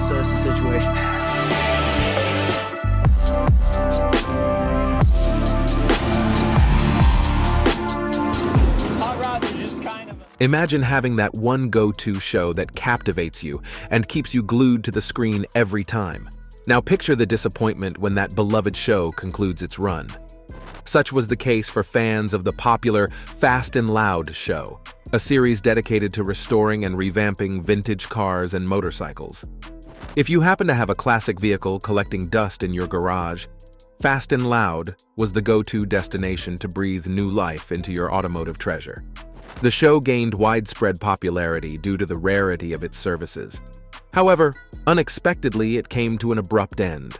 So it's a situation. Imagine having that one go-to show that captivates you and keeps you glued to the screen every time. Now picture the disappointment when that beloved show concludes its run. Such was the case for fans of the popular Fast and Loud show, a series dedicated to restoring and revamping vintage cars and motorcycles. If you happen to have a classic vehicle collecting dust in your garage, Fast and Loud was the go-to destination to breathe new life into your automotive treasure. The show gained widespread popularity due to the rarity of its services. However, unexpectedly, it came to an abrupt end.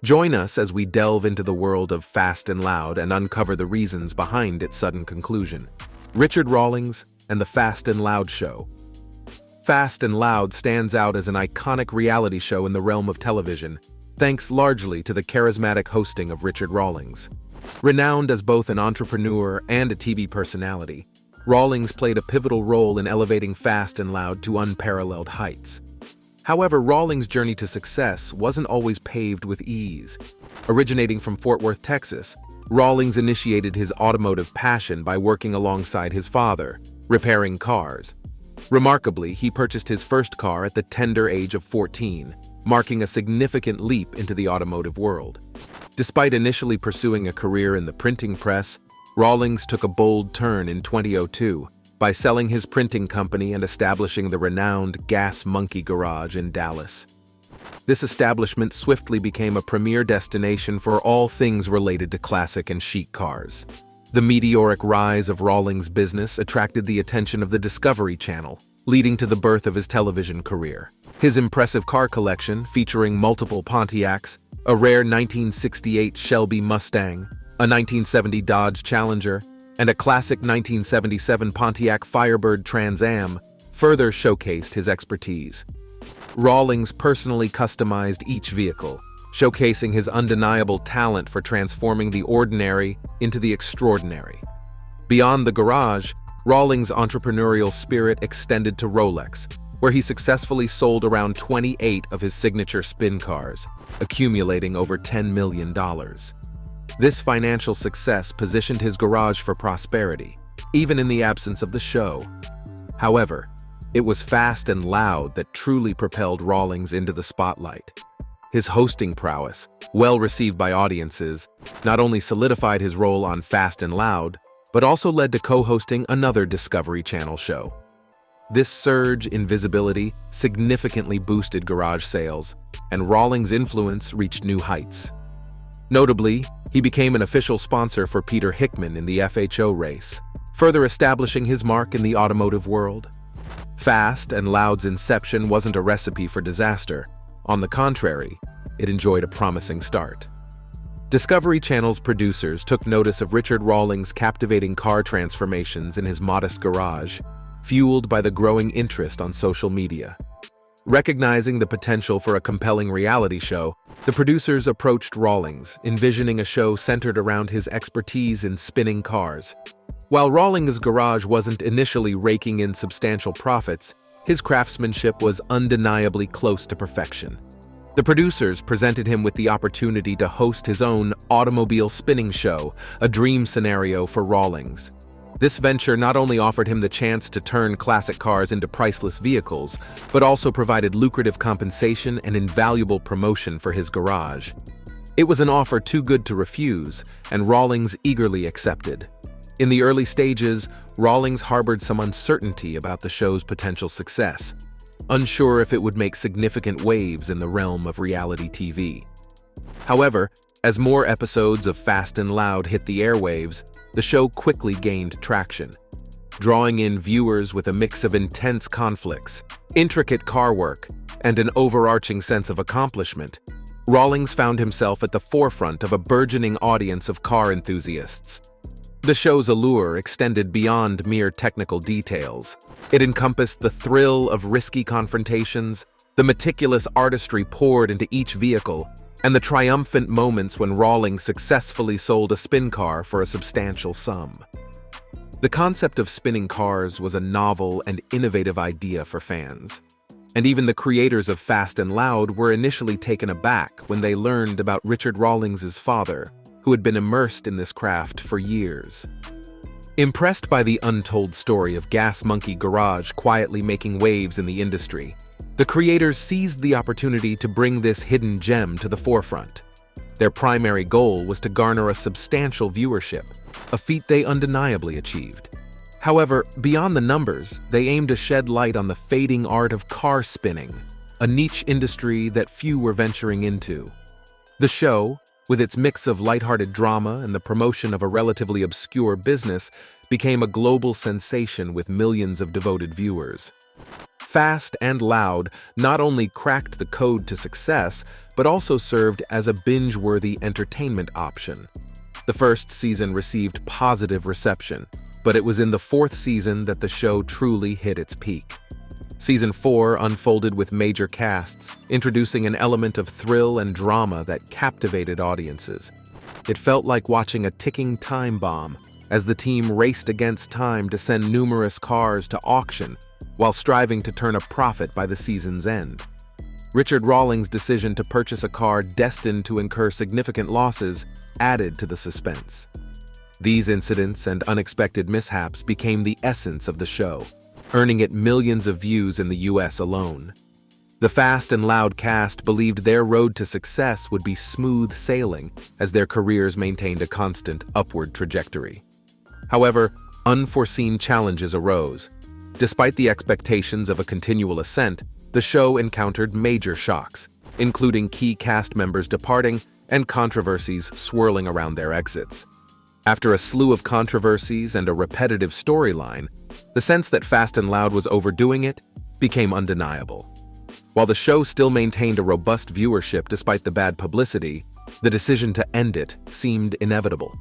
Join us as we delve into the world of Fast and Loud and uncover the reasons behind its sudden conclusion. Richard Rawlings and the Fast and Loud Show. Fast and Loud stands out as an iconic reality show in the realm of television, thanks largely to the charismatic hosting of Richard Rawlings. Renowned as both an entrepreneur and a TV personality, Rawlings played a pivotal role in elevating Fast and Loud to unparalleled heights. However, Rawlings' journey to success wasn't always paved with ease. Originating from Fort Worth, Texas, Rawlings initiated his automotive passion by working alongside his father, repairing cars. Remarkably, he purchased his first car at the tender age of 14, marking a significant leap into the automotive world. Despite initially pursuing a career in the printing press, Rawlings took a bold turn in 2002 by selling his printing company and establishing the renowned Gas Monkey Garage in Dallas. This establishment swiftly became a premier destination for all things related to classic and chic cars. The meteoric rise of Rawlings' business attracted the attention of the Discovery Channel, leading to the birth of his television career. His impressive car collection, featuring multiple Pontiacs, a rare 1968 Shelby Mustang, a 1970 Dodge Challenger, and a classic 1977 Pontiac Firebird Trans Am, further showcased his expertise. Rawlings personally customized each vehicle, showcasing his undeniable talent for transforming the ordinary into the extraordinary. Beyond the garage, Rawlings' entrepreneurial spirit extended to Rolex, where he successfully sold around 28 of his signature spin cars, accumulating over $10 million. This financial success positioned his garage for prosperity, even in the absence of the show. However, it was Fast and Loud that truly propelled Rawlings into the spotlight. His hosting prowess, well received by audiences, not only solidified his role on Fast and Loud, but also led to co-hosting another Discovery Channel show. This surge in visibility significantly boosted garage sales, and Rawlings' influence reached new heights. Notably, he became an official sponsor for Peter Hickman in the FHO race, further establishing his mark in the automotive world. Fast and Loud's inception wasn't a recipe for disaster. On the contrary, it enjoyed a promising start. Discovery Channel's producers took notice of Richard Rawlings' captivating car transformations in his modest garage, fueled by the growing interest on social media. Recognizing the potential for a compelling reality show, the producers approached Rawlings, envisioning a show centered around his expertise in spinning cars. While Rawlings' garage wasn't initially raking in substantial profits, his craftsmanship was undeniably close to perfection. The producers presented him with the opportunity to host his own automobile spinning show, a dream scenario for Rawlings. This venture not only offered him the chance to turn classic cars into priceless vehicles, but also provided lucrative compensation and invaluable promotion for his garage. It was an offer too good to refuse, and Rawlings eagerly accepted. In the early stages, Rawlings harbored some uncertainty about the show's potential success, unsure if it would make significant waves in the realm of reality TV. However, as more episodes of Fast and Loud hit the airwaves, the show quickly gained traction. Drawing in viewers with a mix of intense conflicts, intricate car work, and an overarching sense of accomplishment, Rawlings found himself at the forefront of a burgeoning audience of car enthusiasts. The show's allure extended beyond mere technical details. It encompassed the thrill of risky confrontations, the meticulous artistry poured into each vehicle, and the triumphant moments when Rawlings successfully sold a spin car for a substantial sum. The concept of spinning cars was a novel and innovative idea for fans, And even the creators of Fast and Loud were initially taken aback when they learned about Richard Rawlings' father, who had been immersed in this craft for years. Impressed by the untold story of Gas Monkey Garage quietly making waves in the industry, the creators seized the opportunity to bring this hidden gem to the forefront. Their primary goal was to garner a substantial viewership, a feat they undeniably achieved. However, beyond the numbers, they aimed to shed light on the fading art of car spinning, a niche industry that few were venturing into. The show, with its mix of lighthearted drama and the promotion of a relatively obscure business, became a global sensation with millions of devoted viewers. Fast and Loud not only cracked the code to success, but also served as a binge-worthy entertainment option. The first season received positive reception, but it was in the fourth season that the show truly hit its peak. Season 4 unfolded with major casts, introducing an element of thrill and drama that captivated audiences. It felt like watching a ticking time bomb, as the team raced against time to send numerous cars to auction, while striving to turn a profit by the season's end. Richard Rawlings' decision to purchase a car destined to incur significant losses added to the suspense. These incidents and unexpected mishaps became the essence of the show, earning it millions of views in the US alone. The Fast and Loud cast believed their road to success would be smooth sailing as their careers maintained a constant upward trajectory. However, unforeseen challenges arose. Despite the expectations of a continual ascent, the show encountered major shocks, including key cast members departing and controversies swirling around their exits. After a slew of controversies and a repetitive storyline, the sense that Fast and Loud was overdoing it became undeniable. While the show still maintained a robust viewership despite the bad publicity, the decision to end it seemed inevitable.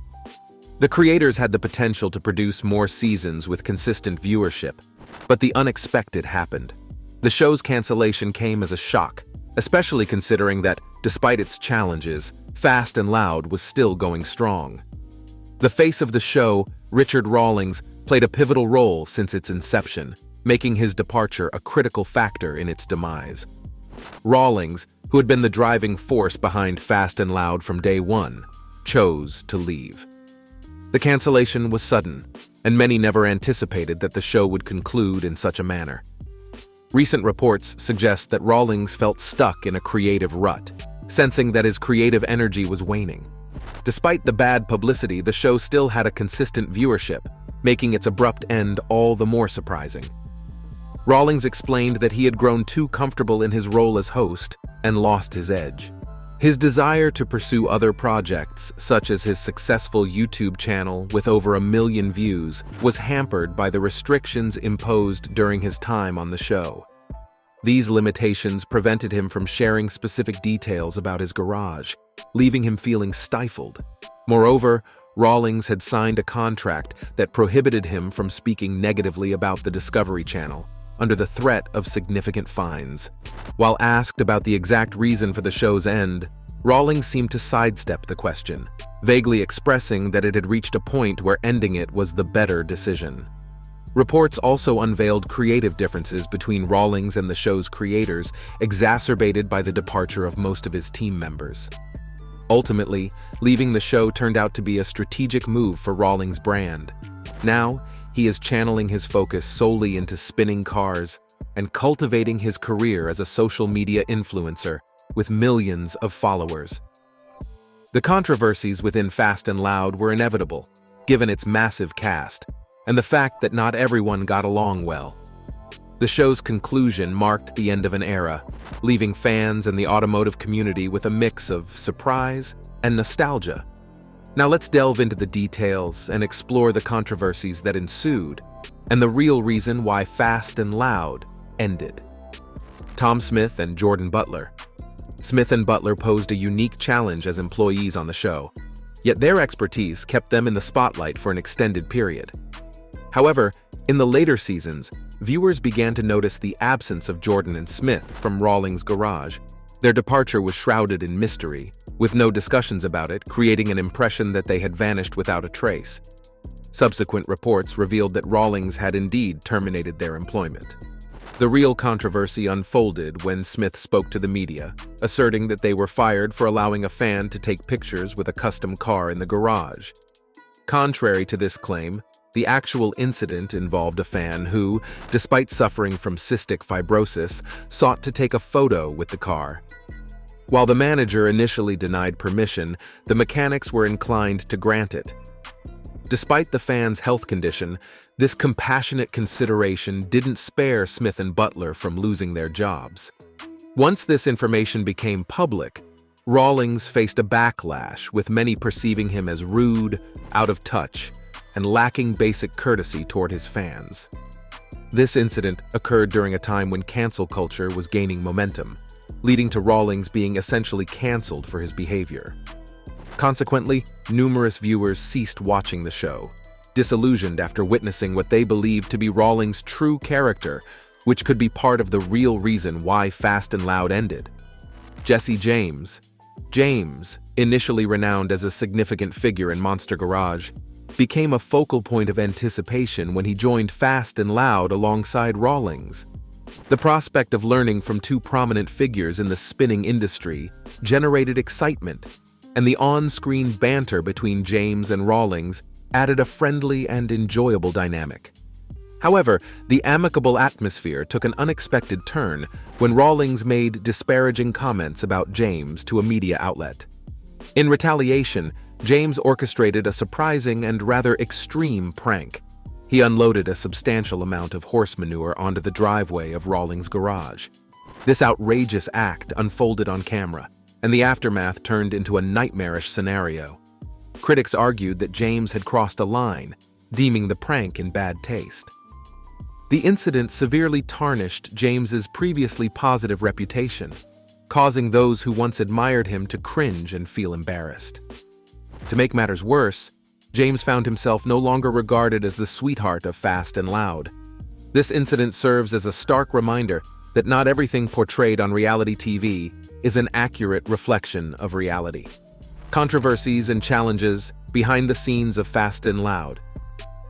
The creators had the potential to produce more seasons with consistent viewership, but the unexpected happened. The show's cancellation came as a shock, especially considering that, despite its challenges, Fast and Loud was still going strong. The face of the show, Richard Rawlings, played a pivotal role since its inception, making his departure a critical factor in its demise. Rawlings, who had been the driving force behind Fast and Loud from day one, chose to leave. The cancellation was sudden, and many never anticipated that the show would conclude in such a manner. Recent reports suggest that Rawlings felt stuck in a creative rut, sensing that his creative energy was waning. Despite the bad publicity, the show still had a consistent viewership, making its abrupt end all the more surprising. Rawlings explained that he had grown too comfortable in his role as host and lost his edge. His desire to pursue other projects, such as his successful YouTube channel with over 1 million views, was hampered by the restrictions imposed during his time on the show. These limitations prevented him from sharing specific details about his garage, leaving him feeling stifled. Moreover, Rawlings had signed a contract that prohibited him from speaking negatively about the Discovery Channel, under the threat of significant fines. While asked about the exact reason for the show's end, Rawlings seemed to sidestep the question, vaguely expressing that it had reached a point where ending it was the better decision. Reports also unveiled creative differences between Rawlings and the show's creators, exacerbated by the departure of most of his team members. Ultimately, leaving the show turned out to be a strategic move for Rawlings' brand. Now, he is channeling his focus solely into spinning cars and cultivating his career as a social media influencer with millions of followers. The controversies within Fast and Loud were inevitable, given its massive cast, and the fact that not everyone got along well. The show's conclusion marked the end of an era, leaving fans and the automotive community with a mix of surprise and nostalgia. Now let's delve into the details and explore the controversies that ensued, and the real reason why Fast and Loud ended. Tom Smith and Jordan Butler. Smith and Butler posed a unique challenge as employees on the show, yet their expertise kept them in the spotlight for an extended period. However, in the later seasons, viewers began to notice the absence of Jordan and Smith from Rawlings' garage. Their departure was shrouded in mystery, with no discussions about it, creating an impression that they had vanished without a trace. Subsequent reports revealed that Rawlings had indeed terminated their employment. The real controversy unfolded when Smith spoke to the media, asserting that they were fired for allowing a fan to take pictures with a custom car in the garage. Contrary to this claim, the actual incident involved a fan who, despite suffering from cystic fibrosis, sought to take a photo with the car. While the manager initially denied permission, the mechanics were inclined to grant it. Despite the fan's health condition, this compassionate consideration didn't spare Smith and Butler from losing their jobs. Once this information became public, Rawlings faced a backlash, with many perceiving him as rude, out of touch, and lacking basic courtesy toward his fans. This incident occurred during a time when cancel culture was gaining momentum, leading to Rawlings being essentially canceled for his behavior. Consequently, numerous viewers ceased watching the show, disillusioned after witnessing what they believed to be Rawlings' true character, which could be part of the real reason why Fast and Loud ended. Jesse James, initially renowned as a significant figure in Monster Garage, became a focal point of anticipation when he joined Fast and Loud alongside Rawlings. The prospect of learning from two prominent figures in the spinning industry generated excitement, and the on-screen banter between James and Rawlings added a friendly and enjoyable dynamic. However, the amicable atmosphere took an unexpected turn when Rawlings made disparaging comments about James to a media outlet. In retaliation, James orchestrated a surprising and rather extreme prank. He unloaded a substantial amount of horse manure onto the driveway of Rawlings' garage. This outrageous act unfolded on camera, and the aftermath turned into a nightmarish scenario. Critics argued that James had crossed a line, deeming the prank in bad taste. The incident severely tarnished James's previously positive reputation, causing those who once admired him to cringe and feel embarrassed. To make matters worse, James found himself no longer regarded as the sweetheart of Fast and Loud. This incident serves as a stark reminder that not everything portrayed on reality TV is an accurate reflection of reality. Controversies and challenges behind the scenes of Fast and Loud.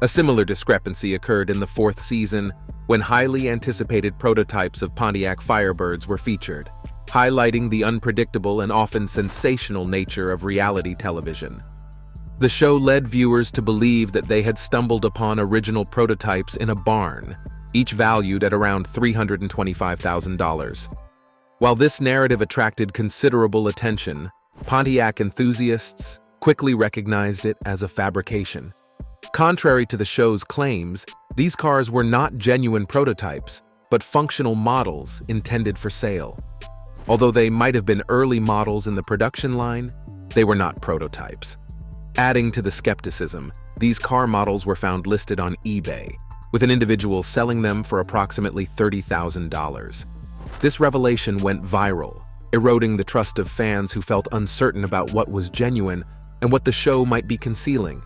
A similar discrepancy occurred in the fourth season when highly anticipated prototypes of Pontiac Firebirds were featured, highlighting the unpredictable and often sensational nature of reality television. The show led viewers to believe that they had stumbled upon original prototypes in a barn, each valued at around $325,000. While this narrative attracted considerable attention, Pontiac enthusiasts quickly recognized it as a fabrication. Contrary to the show's claims, these cars were not genuine prototypes, but functional models intended for sale. Although they might have been early models in the production line, they were not prototypes. Adding to the skepticism, these car models were found listed on eBay, with an individual selling them for approximately $30,000. This revelation went viral, eroding the trust of fans who felt uncertain about what was genuine and what the show might be concealing.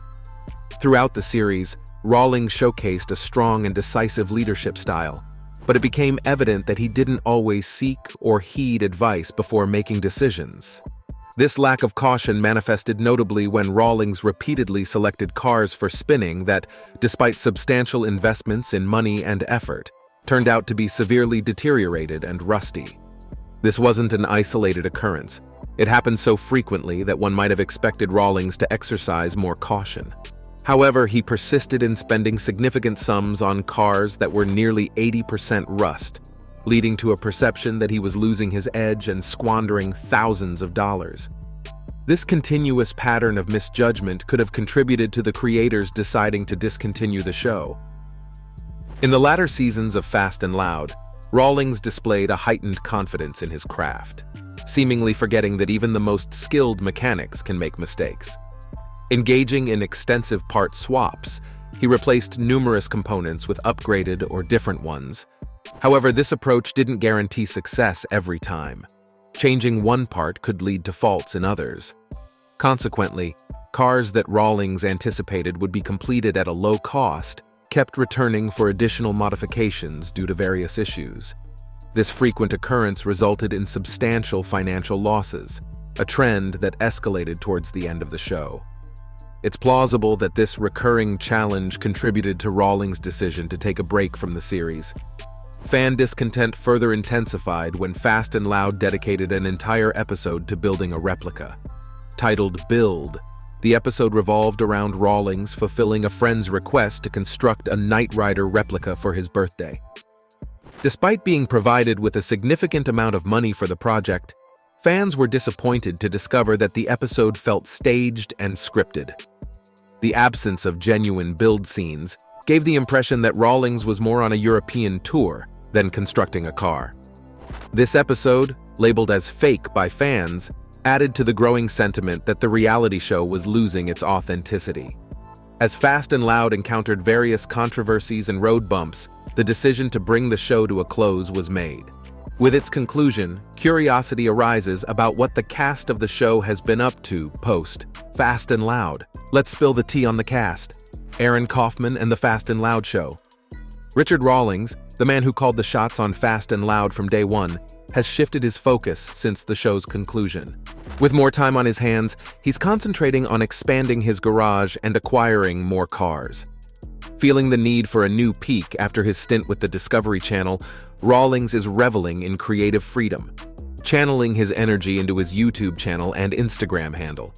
Throughout the series, Rawlings showcased a strong and decisive leadership style, but it became evident that he didn't always seek or heed advice before making decisions. This lack of caution manifested notably when Rawlings repeatedly selected cars for spinning that, despite substantial investments in money and effort, turned out to be severely deteriorated and rusty. This wasn't an isolated occurrence. It happened so frequently that one might have expected Rawlings to exercise more caution. However, he persisted in spending significant sums on cars that were nearly 80% rust, leading to a perception that he was losing his edge and squandering thousands of dollars. This continuous pattern of misjudgment could have contributed to the creators deciding to discontinue the show. In the latter seasons of Fast and Loud, Rawlings displayed a heightened confidence in his craft, seemingly forgetting that even the most skilled mechanics can make mistakes. Engaging in extensive part swaps, he replaced numerous components with upgraded or different ones. However, this approach didn't guarantee success every time. Changing one part could lead to faults in others. Consequently, cars that Rawlings anticipated would be completed at a low cost kept returning for additional modifications due to various issues. This frequent occurrence resulted in substantial financial losses, a trend that escalated towards the end of the show. It's plausible that this recurring challenge contributed to Rawlings' decision to take a break from the series. Fan discontent further intensified when Fast and Loud dedicated an entire episode to building a replica. Titled Build, the episode revolved around Rawlings fulfilling a friend's request to construct a Knight Rider replica for his birthday. Despite being provided with a significant amount of money for the project, fans were disappointed to discover that the episode felt staged and scripted. The absence of genuine build scenes gave the impression that Rawlings was more on a European tour than constructing a car. This episode, labeled as fake by fans, added to the growing sentiment that the reality show was losing its authenticity. As Fast and Loud encountered various controversies and road bumps, the decision to bring the show to a close was made. With its conclusion, curiosity arises about what the cast of the show has been up to post Fast and Loud. Let's spill the tea on the cast. Aaron Kaufman and the Fast and Loud show. Richard Rawlings, the man who called the shots on Fast and Loud from day one, has shifted his focus since the show's conclusion. With more time on his hands, he's concentrating on expanding his garage and acquiring more cars. Feeling the need for a new peak after his stint with the Discovery Channel, Rawlings is reveling in creative freedom, channeling his energy into his YouTube channel and Instagram handle.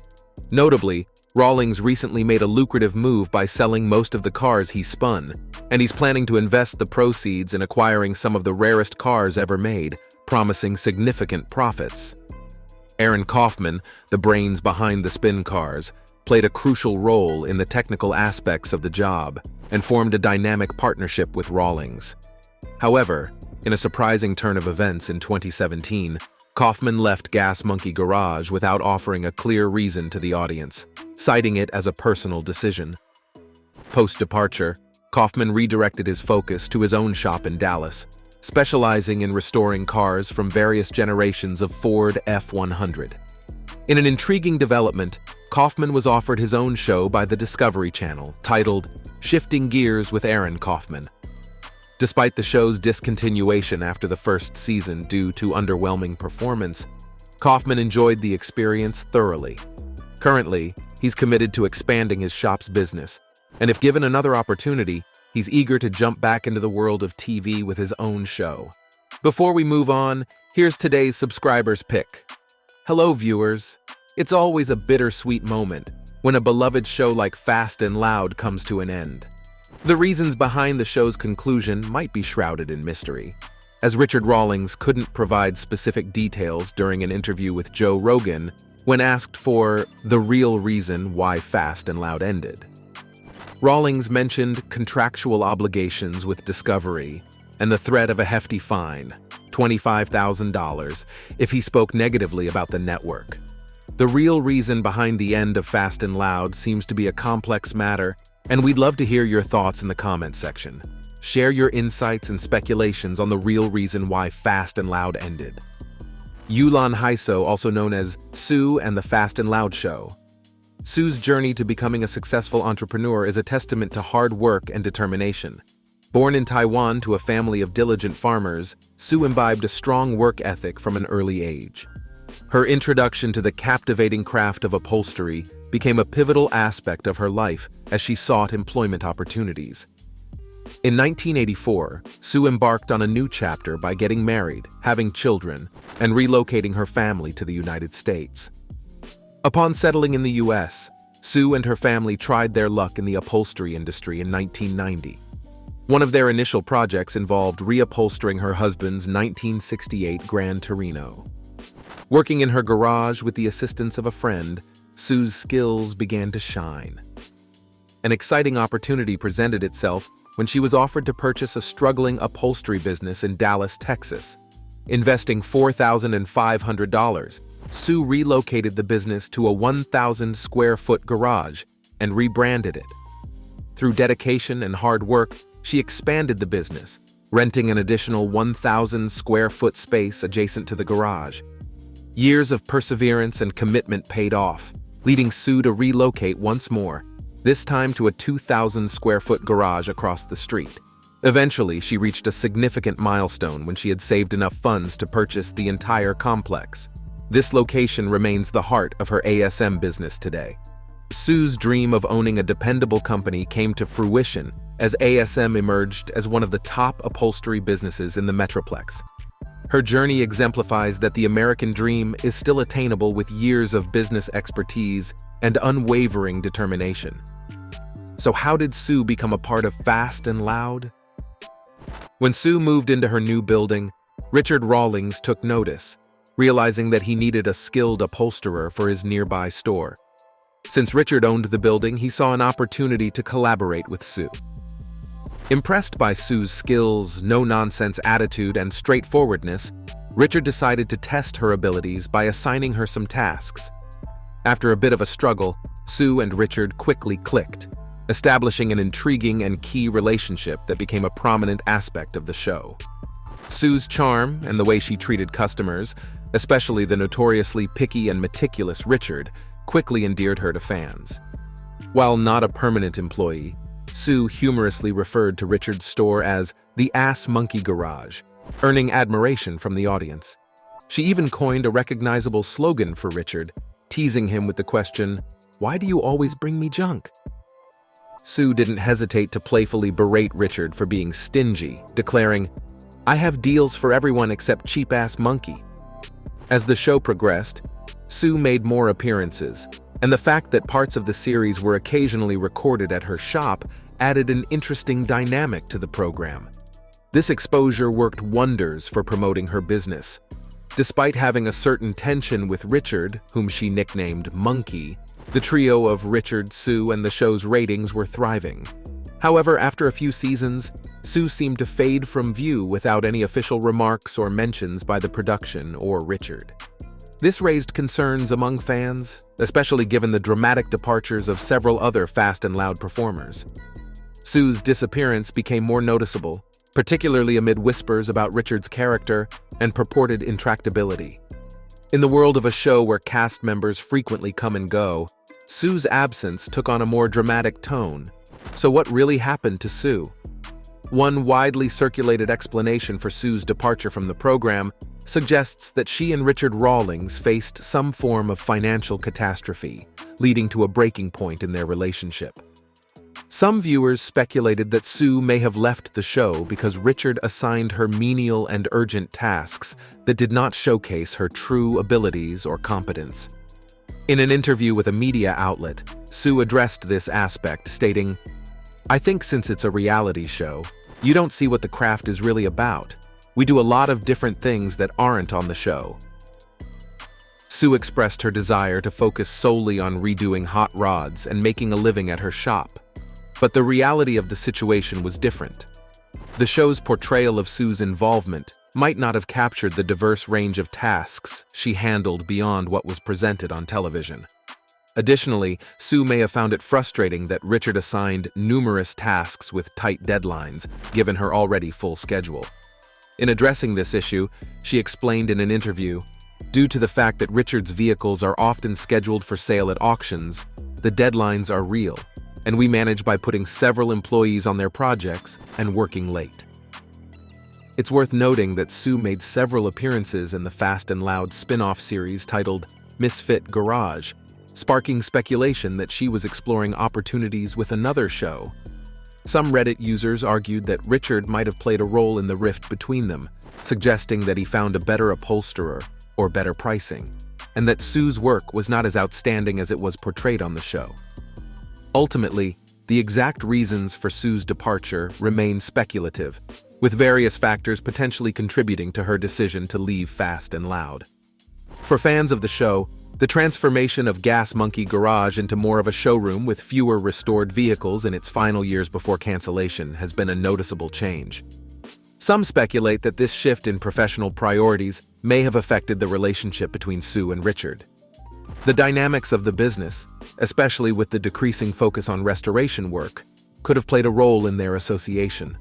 Notably, Rawlings recently made a lucrative move by selling most of the cars he spun, and he's planning to invest the proceeds in acquiring some of the rarest cars ever made, promising significant profits. Aaron Kaufman, the brains behind the spin cars, played a crucial role in the technical aspects of the job and formed a dynamic partnership with Rawlings. However, in a surprising turn of events in 2017, Kaufman left Gas Monkey Garage without offering a clear reason to the audience, citing it as a personal decision. Post-departure, Kaufman redirected his focus to his own shop in Dallas, specializing in restoring cars from various generations of Ford F-100. In an intriguing development, Kaufman was offered his own show by the Discovery Channel, titled Shifting Gears with Aaron Kaufman. Despite the show's discontinuation after the first season due to underwhelming performance, Kaufman enjoyed the experience thoroughly. Currently, he's committed to expanding his shop's business, and if given another opportunity, he's eager to jump back into the world of TV with his own show. Before we move on, here's today's subscriber's pick. Hello, viewers. It's always a bittersweet moment when a beloved show like Fast and Loud comes to an end. The reasons behind the show's conclusion might be shrouded in mystery, as Richard Rawlings couldn't provide specific details during an interview with Joe Rogan when asked for the real reason why Fast and Loud ended. Rawlings mentioned contractual obligations with Discovery and the threat of a hefty fine, $25,000, if he spoke negatively about the network. The real reason behind the end of Fast and Loud seems to be a complex matter, and we'd love to hear your thoughts in the comments section. Share your insights and speculations on the real reason why Fast and Loud ended. Yulan Haiso, also known as Sue and the Fast and Loud Show. Sue's journey to becoming a successful entrepreneur is a testament to hard work and determination. Born in Taiwan to a family of diligent farmers, Sue imbibed a strong work ethic from an early age. Her introduction to the captivating craft of upholstery became a pivotal aspect of her life as she sought employment opportunities. In 1984, Sue embarked on a new chapter by getting married, having children, and relocating her family to the United States. Upon settling in the U.S., Sue and her family tried their luck in the upholstery industry in 1990. One of their initial projects involved reupholstering her husband's 1968 Grand Torino. Working in her garage with the assistance of a friend, Sue's skills began to shine. An exciting opportunity presented itself when she was offered to purchase a struggling upholstery business in Dallas, Texas. Investing $4,500, Sue relocated the business to a 1,000-square-foot garage and rebranded it. Through dedication and hard work, she expanded the business, renting an additional 1,000-square-foot space adjacent to the garage. Years of perseverance and commitment paid off, leading Sue to relocate once more, this time to a 2,000-square-foot garage across the street. Eventually, she reached a significant milestone when she had saved enough funds to purchase the entire complex. This location remains the heart of her ASM business today. Sue's dream of owning a dependable company came to fruition as ASM emerged as one of the top upholstery businesses in the Metroplex. Her journey exemplifies that the American dream is still attainable with years of business expertise and unwavering determination. So how did Sue become a part of Fast and Loud? When Sue moved into her new building, Richard Rawlings took notice, realizing that he needed a skilled upholsterer for his nearby store. Since Richard owned the building, he saw an opportunity to collaborate with Sue. Impressed by Sue's skills, no-nonsense attitude, and straightforwardness, Richard decided to test her abilities by assigning her some tasks. After a bit of a struggle, Sue and Richard quickly clicked, establishing an intriguing and key relationship that became a prominent aspect of the show. Sue's charm and the way she treated customers, especially the notoriously picky and meticulous Richard, quickly endeared her to fans. While not a permanent employee, Sue humorously referred to Richard's store as the Ass Monkey Garage, earning admiration from the audience. She even coined a recognizable slogan for Richard, teasing him with the question, "Why do you always bring me junk?" Sue didn't hesitate to playfully berate Richard for being stingy, declaring, "I have deals for everyone except cheap-ass monkey." As the show progressed, Sue made more appearances, and the fact that parts of the series were occasionally recorded at her shop added an interesting dynamic to the program. This exposure worked wonders for promoting her business. Despite having a certain tension with Richard, whom she nicknamed Monkey, the trio of Richard, Sue, and the show's ratings were thriving. However, after a few seasons, Sue seemed to fade from view without any official remarks or mentions by the production or Richard. This raised concerns among fans, especially given the dramatic departures of several other Fast and Loud performers. Sue's disappearance became more noticeable, particularly amid whispers about Richard's character and purported intractability. In the world of a show where cast members frequently come and go, Sue's absence took on a more dramatic tone. So what really happened to Sue? One widely circulated explanation for Sue's departure from the program suggests that she and Richard Rawlings faced some form of financial catastrophe, leading to a breaking point in their relationship. Some viewers speculated that Sue may have left the show because Richard assigned her menial and urgent tasks that did not showcase her true abilities or competence. In an interview with a media outlet, Sue addressed this aspect, stating, "I think since it's a reality show, you don't see what the craft is really about. We do a lot of different things that aren't on the show." Sue expressed her desire to focus solely on redoing hot rods and making a living at her shop. But the reality of the situation was different. The show's portrayal of Sue's involvement might not have captured the diverse range of tasks she handled beyond what was presented on television. Additionally, Sue may have found it frustrating that Richard assigned numerous tasks with tight deadlines, given her already full schedule. In addressing this issue, she explained in an interview, "Due to the fact that Richard's vehicles are often scheduled for sale at auctions, the deadlines are real, and we manage by putting several employees on their projects and working late." It's worth noting that Sue made several appearances in the Fast and Loud spin-off series titled Misfit Garage, sparking speculation that she was exploring opportunities with another show. Some Reddit users argued that Richard might have played a role in the rift between them, suggesting that he found a better upholsterer or better pricing, and that Sue's work was not as outstanding as it was portrayed on the show. Ultimately, the exact reasons for Sue's departure remain speculative, with various factors potentially contributing to her decision to leave Fast and Loud. For fans of the show, the transformation of Gas Monkey Garage into more of a showroom with fewer restored vehicles in its final years before cancellation has been a noticeable change. Some speculate that this shift in professional priorities may have affected the relationship between Sue and Richard. The dynamics of the business, especially with the decreasing focus on restoration work, could have played a role in their association.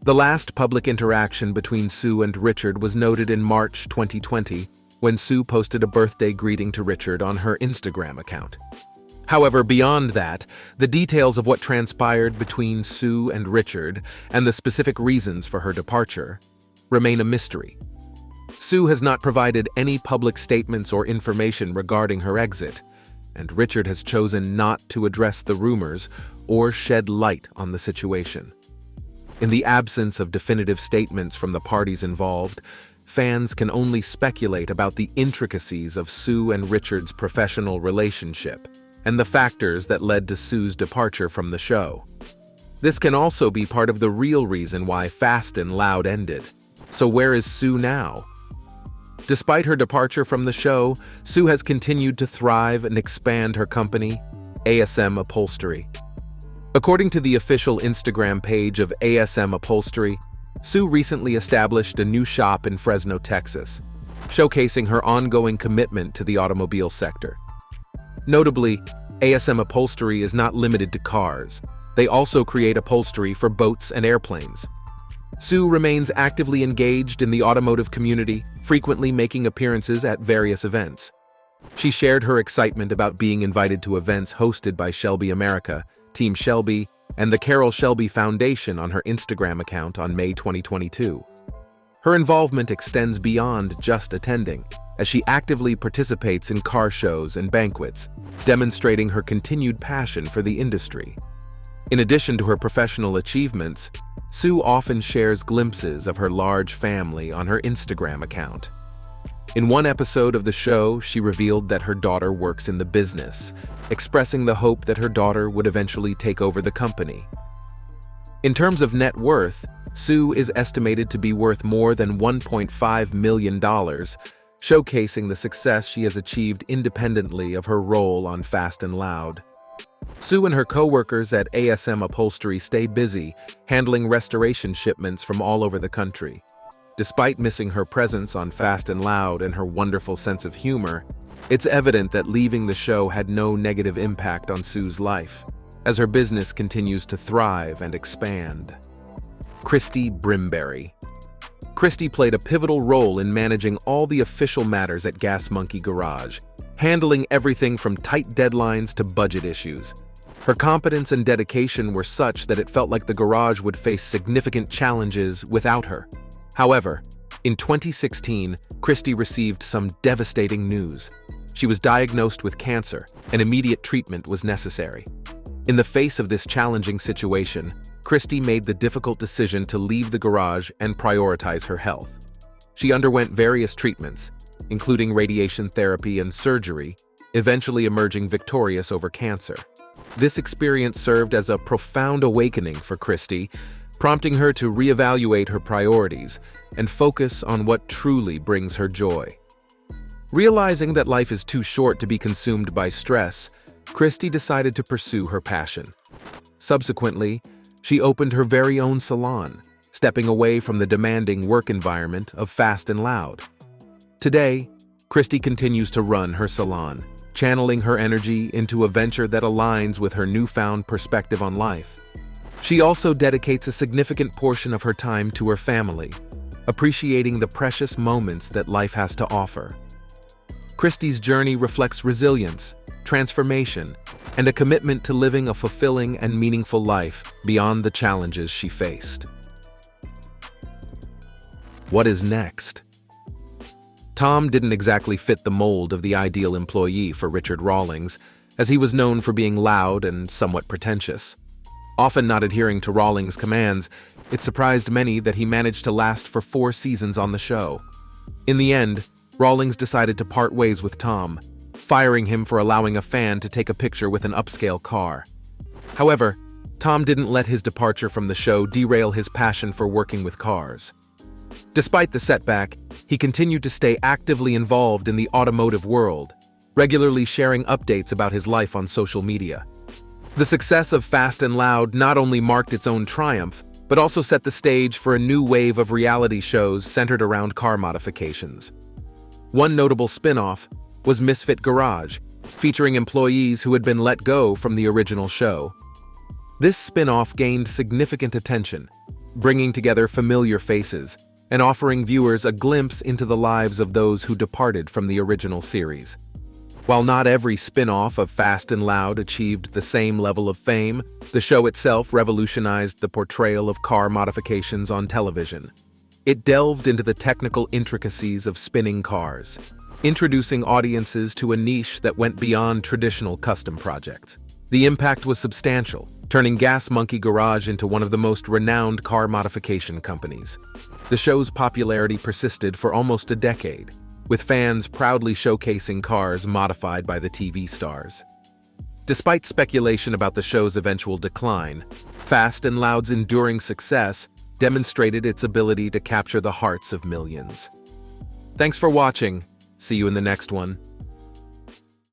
The last public interaction between Sue and Richard was noted in March 2020, when Sue posted a birthday greeting to Richard on her Instagram account. However, beyond that, the details of what transpired between Sue and Richard and the specific reasons for her departure remain a mystery. Sue has not provided any public statements or information regarding her exit, and Richard has chosen not to address the rumors or shed light on the situation. In the absence of definitive statements from the parties involved, fans can only speculate about the intricacies of Sue and Richard's professional relationship and the factors that led to Sue's departure from the show. This can also be part of the real reason why Fast and Loud ended. So where is Sue now? Despite her departure from the show, Sue has continued to thrive and expand her company, ASM Upholstery. According to the official Instagram page of ASM Upholstery, Sue recently established a new shop in Fresno, Texas, showcasing her ongoing commitment to the automobile sector. Notably, ASM Upholstery is not limited to cars. They also create upholstery for boats and airplanes. Sue remains actively engaged in the automotive community, frequently making appearances at various events. She shared her excitement about being invited to events hosted by Shelby America, Team Shelby, and the Carroll Shelby Foundation on her Instagram account on May 2022. Her involvement extends beyond just attending, as she actively participates in car shows and banquets, demonstrating her continued passion for the industry. In addition to her professional achievements, Sue often shares glimpses of her large family on her Instagram account. In one episode of the show, she revealed that her daughter works in the business, expressing the hope that her daughter would eventually take over the company. In terms of net worth, Sue is estimated to be worth more than $1.5 million, showcasing the success she has achieved independently of her role on Fast and Loud. Sue and her co-workers at ASM Upholstery stay busy, handling restoration shipments from all over the country. Despite missing her presence on Fast and Loud and her wonderful sense of humor, it's evident that leaving the show had no negative impact on Sue's life, as her business continues to thrive and expand. Christy Brimberry. Christy played a pivotal role in managing all the official matters at Gas Monkey Garage, handling everything from tight deadlines to budget issues. Her competence and dedication were such that it felt like the garage would face significant challenges without her. However, in 2016, Christy received some devastating news. She was diagnosed with cancer, and immediate treatment was necessary. In the face of this challenging situation, Christy made the difficult decision to leave the garage and prioritize her health. She underwent various treatments, including radiation therapy and surgery, eventually emerging victorious over cancer. This experience served as a profound awakening for Christy, prompting her to reevaluate her priorities and focus on what truly brings her joy. Realizing that life is too short to be consumed by stress, Christy decided to pursue her passion. Subsequently, she opened her very own salon, stepping away from the demanding work environment of Fast and Loud. Today, Christy continues to run her salon, channeling her energy into a venture that aligns with her newfound perspective on life. She also dedicates a significant portion of her time to her family, appreciating the precious moments that life has to offer. Christy's journey reflects resilience, transformation, and a commitment to living a fulfilling and meaningful life beyond the challenges she faced. What is next? Tom didn't exactly fit the mold of the ideal employee for Richard Rawlings, as he was known for being loud and somewhat pretentious. Often not adhering to Rawlings' commands, it surprised many that he managed to last for 4 seasons on the show. In the end, Rawlings decided to part ways with Tom, firing him for allowing a fan to take a picture with an upscale car. However, Tom didn't let his departure from the show derail his passion for working with cars. Despite the setback, he continued to stay actively involved in the automotive world, regularly sharing updates about his life on social media. The success of Fast and Loud not only marked its own triumph, but also set the stage for a new wave of reality shows centered around car modifications. One notable spin-off was Misfit Garage, featuring employees who had been let go from the original show. This spin-off gained significant attention, bringing together familiar faces and offering viewers a glimpse into the lives of those who departed from the original series. While not every spin-off of Fast and Loud achieved the same level of fame, the show itself revolutionized the portrayal of car modifications on television. It delved into the technical intricacies of spinning cars, introducing audiences to a niche that went beyond traditional custom projects. The impact was substantial, turning Gas Monkey Garage into one of the most renowned car modification companies. The show's popularity persisted for almost a decade, with fans proudly showcasing cars modified by the TV stars. Despite speculation about the show's eventual decline, Fast and Loud's enduring success demonstrated its ability to capture the hearts of millions. Thanks for watching. See you in the next one.